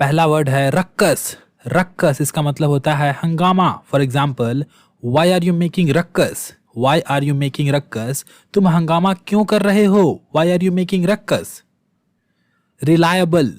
पहला वर्ड है रक्कस। रक्कस इसका मतलब होता है हंगामा। For example, why are you making ruckus, why are you making ruckus, तुम हंगामा क्यों कर रहे हो, why are you making ruckus. Reliable,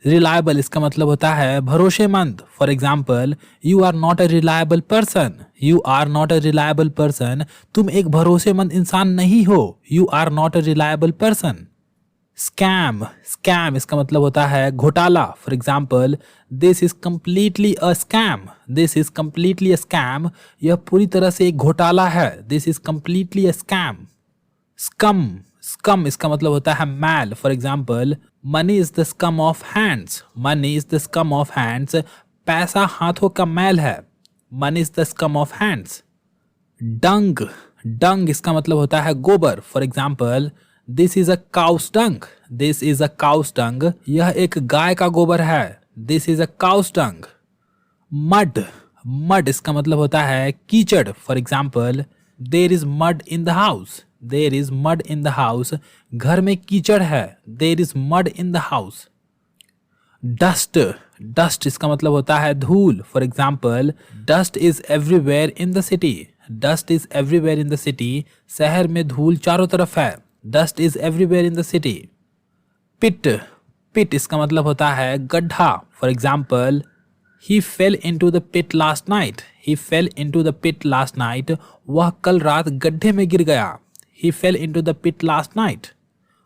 reliable इसका मतलब होता है भरोसेमंद। For example, you are not a reliable person, you are not a reliable person, तुम एक भरोसेमंद इंसान नहीं हो, you are not a reliable person. Scam, scam इसका मतलब होता है घोटाला। For example, this is completely a scam, this is completely a scam, यह पूरी तरह से एक घोटाला है, this is completely a scam. Scum, scum इसका मतलब होता है मैल। For example, money is the scum of hands, money is the scum of hands, पैसा हाथों का मैल है, money is the scum of hands. Dung, dung इसका मतलब होता है गोबर। For example, this is a cow's dung, this is a cow's dung, यह एक गाय का गोबर है, this is a cow's dung. Mud, mud इसका मतलब होता है कीचड़। For example, there is mud in the house, there is mud in the house, घर में कीचड़ है, there is mud in the house. Dust, dust इसका मतलब होता है धूल। For example, dust is everywhere in the city, dust is everywhere in the city, शहर में धूल चारों तरफ है, dust is everywhere in the city. Pit, pit इसका मतलब होता है गड्ढा। For example, he fell into the pit last night, he fell into the pit last night, वह कल रात गड्ढे में गिर गया, he fell into the pit last night.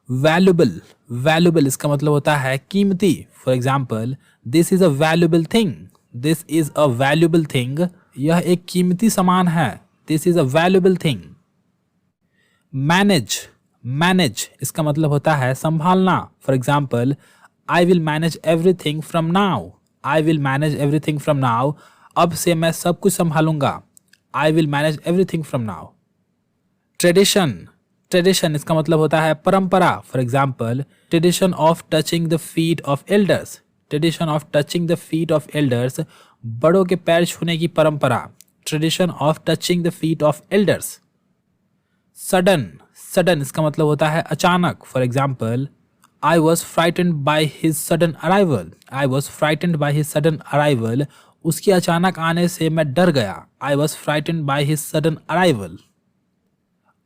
Valuable, valuable इसका मतलब होता है कीमती। For example, this is a valuable thing, this is a valuable thing, यह एक कीमती सामान है, this is a valuable thing. Manage, manage इसका मतलब होता है संभालना। For example, I will manage everything from now, I will manage everything from now, अब से मैं सब कुछ संभालूंगा, I will manage everything from now. Tradition, tradition इसका मतलब होता है परंपरा। For example, tradition of touching the feet of elders, tradition of touching the feet of elders, बड़ों के पैर छूने की परंपरा, tradition of touching the feet of elders. Sudden, sudden इसका मतलब होता है अचानक। For example, I was frightened by his sudden arrival, I was frightened by his sudden arrival, उसके अचानक आने से मैं डर गया, I was frightened by his sudden arrival.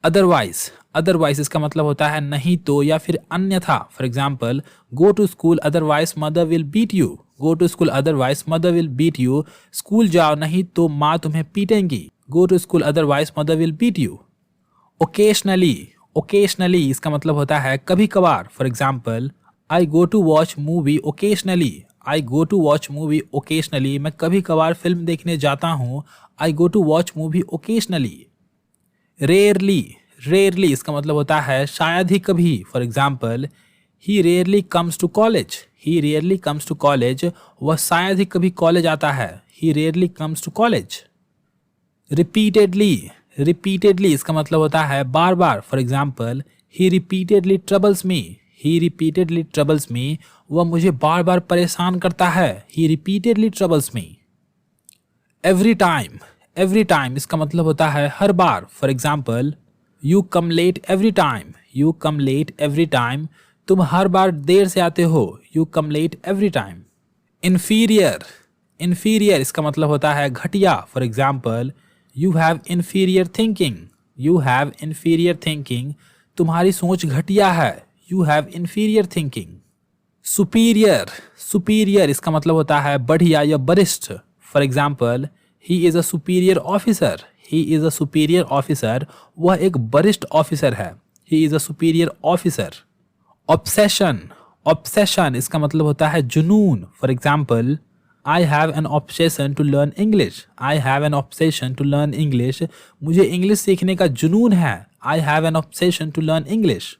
Otherwise, otherwise इसका मतलब होता है नहीं तो या फिर अन्यथा। For example, go to school otherwise mother will beat you, go to school otherwise mother will beat you, school जाओ नहीं तो माँ तुम्हें पीटेंगी, go to school otherwise mother will beat you. Occasionally, occasionally इसका मतलब होता है कभी कभार। For example, I go to watch movie occasionally, I go to watch movie occasionally, मैं कभी कभार फिल्म देखने जाता हूँ, I go to watch movie occasionally. Rarely, rarely इसका मतलब होता है शायद ही कभी। For example, he rarely comes to college, he rarely comes to college, वह शायद ही कभी कॉलेज आता है, he rarely comes to college. Repeatedly, repeatedly इसका मतलब होता है बार बार। For example, he repeatedly troubles me, he repeatedly troubles me, वह मुझे बार बार परेशान करता है, he repeatedly troubles me. Every time, every time इसका मतलब होता है हर बार। For example, you come late every time, you come late every time, तुम हर बार देर से आते हो, you come late every time. Inferior, inferior इसका मतलब होता है घटिया। For example, you have inferior thinking, you have inferior thinking, तुम्हारी सोच घटिया है, you have inferior thinking. Superior, superior इसका मतलब होता है बढ़िया या वरिष्ठ। For example, he is a superior officer, he is a superior officer, वह एक वरिष्ठ ऑफिसर है, he is a superior officer. Obsession, obsession इसका मतलब होता है जुनून। For example, I have an obsession to learn English, I have an obsession to learn English, मुझे इंग्लिश सीखने का जुनून है, I have an obsession to learn English.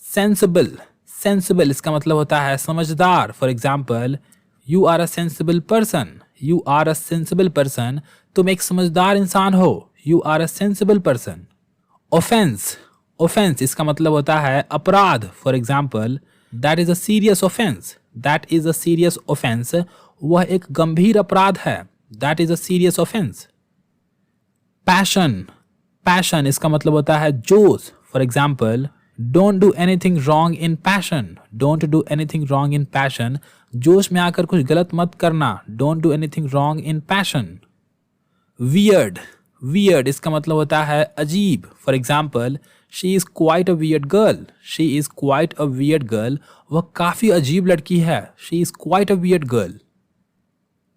Sensible, sensible इसका मतलब होता है समझदार। For example, you are a sensible person, you are a sensible person, तुम एक समझदार इंसान हो, you are a sensible person. Offence, offence इसका मतलब होता है अपराध। For example, that is a serious offence, that is a serious offence, वह एक गंभीर अपराध है, that is a serious offence. Passion, passion इसका मतलब होता है जोश। For example, don't do anything wrong in passion, don't do anything wrong in passion, जोश में आकर कुछ गलत मत करना, don't do anything wrong in passion. Weird, weird इसका मतलब होता है अजीब। For example, she is quite a weird girl, she is quite a weird girl, वह काफ़ी अजीब लड़की है, she is quite a weird girl.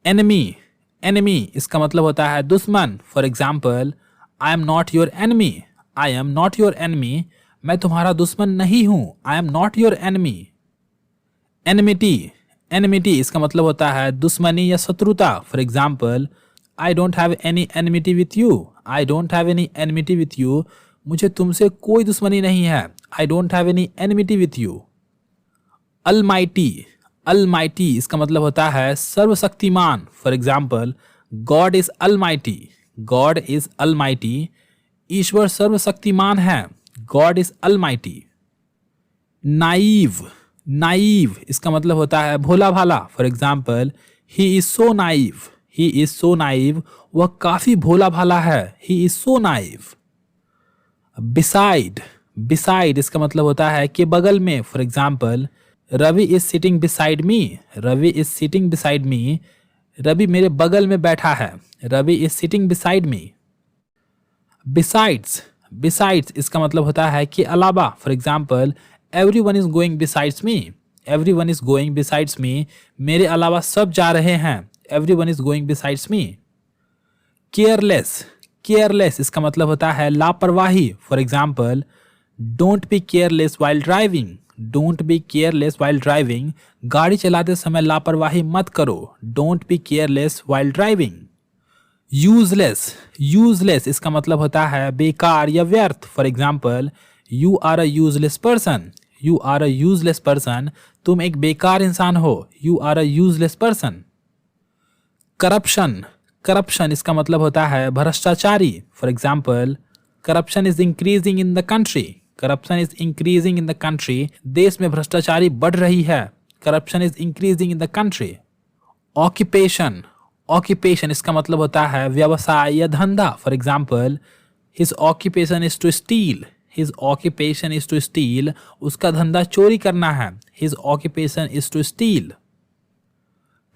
Enemy, enemy इसका मतलब होता है दुश्मन। For example, I am not your enemy, I am not your enemy, मैं तुम्हारा दुश्मन नहीं हूं, I am not your enemy. Enmity, enmity इसका मतलब होता है दुश्मनी या शत्रुता। For example, I don't have any enmity with you, I don't have any enmity with you, मुझे तुमसे कोई दुश्मनी नहीं है, आई don't have any enmity with you. Almighty, almighty इसका मतलब होता है सर्वशक्तिमान। For example, God is almighty, God is almighty, ईश्वर सर्वशक्तिमान है, God is almighty. Naive, naive इसका मतलब होता है भोला भाला। For example, he is so naive, he is so naive, वह काफी भोला भाला है, he is so naive. Beside, beside इसका मतलब होता है कि बगल में। For example, Ravi is sitting beside me, Ravi is sitting beside me, Ravi मेरे बगल में बैठा है, Ravi is sitting beside me. Besides, besides इसका मतलब होता है कि अलावा। For example, every one is going besides me, every one is going besides me, मेरे अलावा सब जा रहे हैं, every one is going besides me. Careless, careless इसका मतलब होता है लापरवाही। For example, don't be careless while driving, don't be careless while driving, गाड़ी चलाते समय लापरवाही मत करो, don't be careless while driving. Useless, useless इसका मतलब होता है बेकार या व्यर्थ। For example, you are a useless person, you are a useless person, तुम एक बेकार इंसान हो, you are a useless person. Corruption, corruption इसका मतलब होता है भ्रष्टाचारी। For example, corruption is increasing in the country, corruption is increasing in the country, देश में भ्रष्टाचारी बढ़ रही है, corruption is increasing in the country. Occupation, occupation इसका मतलब होता है व्यवसाय या धंधा। For example, his occupation is to steal, his occupation is to steal, उसका धंधा चोरी करना है, his occupation is to steal.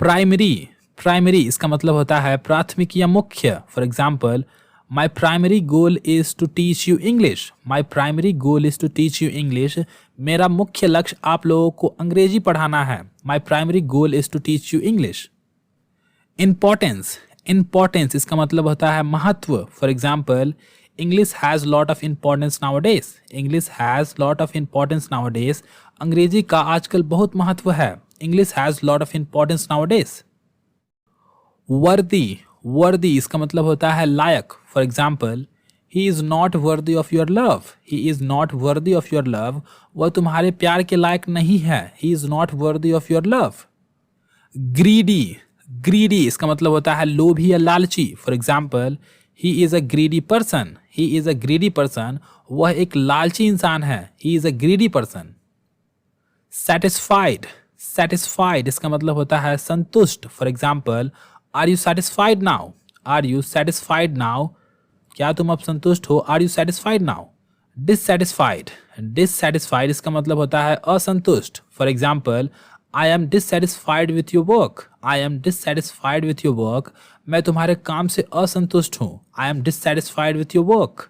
Primary, primary इसका मतलब होता है प्राथमिक या मुख्य। For example, my primary goal is to teach you English, my primary goal is to teach you English, मेरा मुख्य लक्ष्य आप लोगों को अंग्रेजी पढ़ाना है, my primary goal is to teach you English. Importance, importance इसका मतलब होता है महत्व। For example, English has lot of importance nowadays, English has lot of importance nowadays, अंग्रेजी का आजकल बहुत महत्व है, English has lot of importance nowadays. Worthy, worthy इसका मतलब होता है लायक। For example, he is not worthy of your love, he is not worthy of your love, वह तुम्हारे प्यार के लायक नहीं है, he is not worthy of your love. Greedy, greedy इसका मतलब होता है लोभी या लालची। For example, he is a greedy person, he is a greedy person, वह एक लालची इंसान है, he is a greedy person. Satisfied, satisfied इसका मतलब होता है संतुष्ट। For example, are you satisfied now, are you satisfied now, क्या तुम अब संतुष्ट हो, are you satisfied now. Dissatisfied, dissatisfied इसका मतलब होता है असंतुष्ट। For example, I am dissatisfied with your work, I am dissatisfied with your work, मैं तुम्हारे काम से असंतुष्ट हूँ, I am dissatisfied with your work.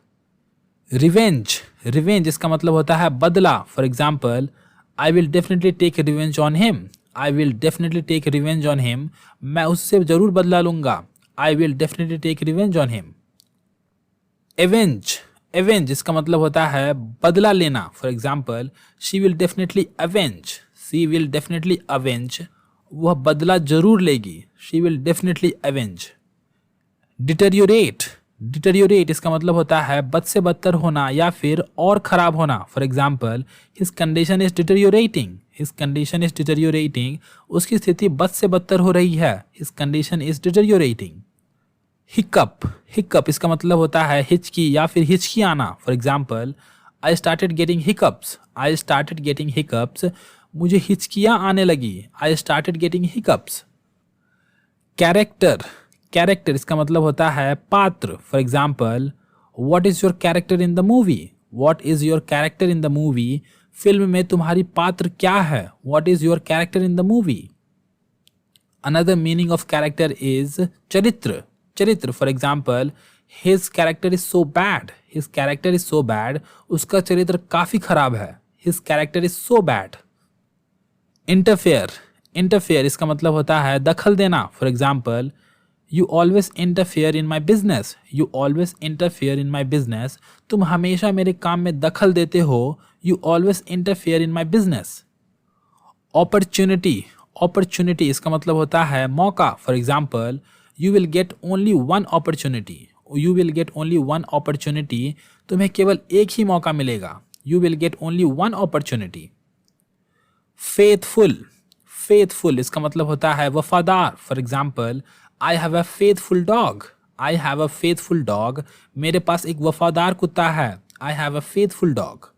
Revenge, revenge इसका मतलब होता है बदला। For example, I will definitely take revenge on him, I will definitely take revenge on him, मैं उससे जरूर बदला लूंगा, I will definitely take revenge on him. Avenge, avenge इसका मतलब होता है बदला लेना। For example, she will definitely avenge, she will definitely avenge, वह बदला जरूर लेगी, she will definitely avenge. Deteriorate, deteriorate इसका मतलब होता है बद से बदतर होना या फिर और खराब होना। For example, his condition is deteriorating, his condition is deteriorating, उसकी स्थिति बद से बदतर हो रही है, his condition is deteriorating. Hiccup, hiccup इसका मतलब होता है हिचकी या फिर हिचकी आना। For example, I started getting hiccups, I started getting hiccups, मुझे हिचकियाँ आने लगी, I started getting hiccups. Character, character इसका मतलब होता है पात्र। For example, what is your character in the movie, what is your character in the movie, film में तुम्हारी पात्र क्या है, what is your character in the movie. Another meaning of character is charitra. Charitra, for example, his character is so bad. His character is so bad. उसका चरित्र काफी खराब है. His character is so bad. Interfere. Interfere इसका मतलब होता है दखल देना. For example, you always interfere in my business. You always interfere in my business. तुम हमेशा मेरे काम में दखल देते हो. You always interfere in my business. Opportunity. Opportunity इसका मतलब होता है मौका. For example, you will get only one opportunity. You will get only one opportunity. तुम्हें केवल एक ही मौका मिलेगा. You will get only one opportunity. Faithful. Faithful इसका मतलब होता है वफादार. For example, I have a faithful dog. I have a faithful dog. मेरे पास एक वफादार कुत्ता है. I have a faithful dog.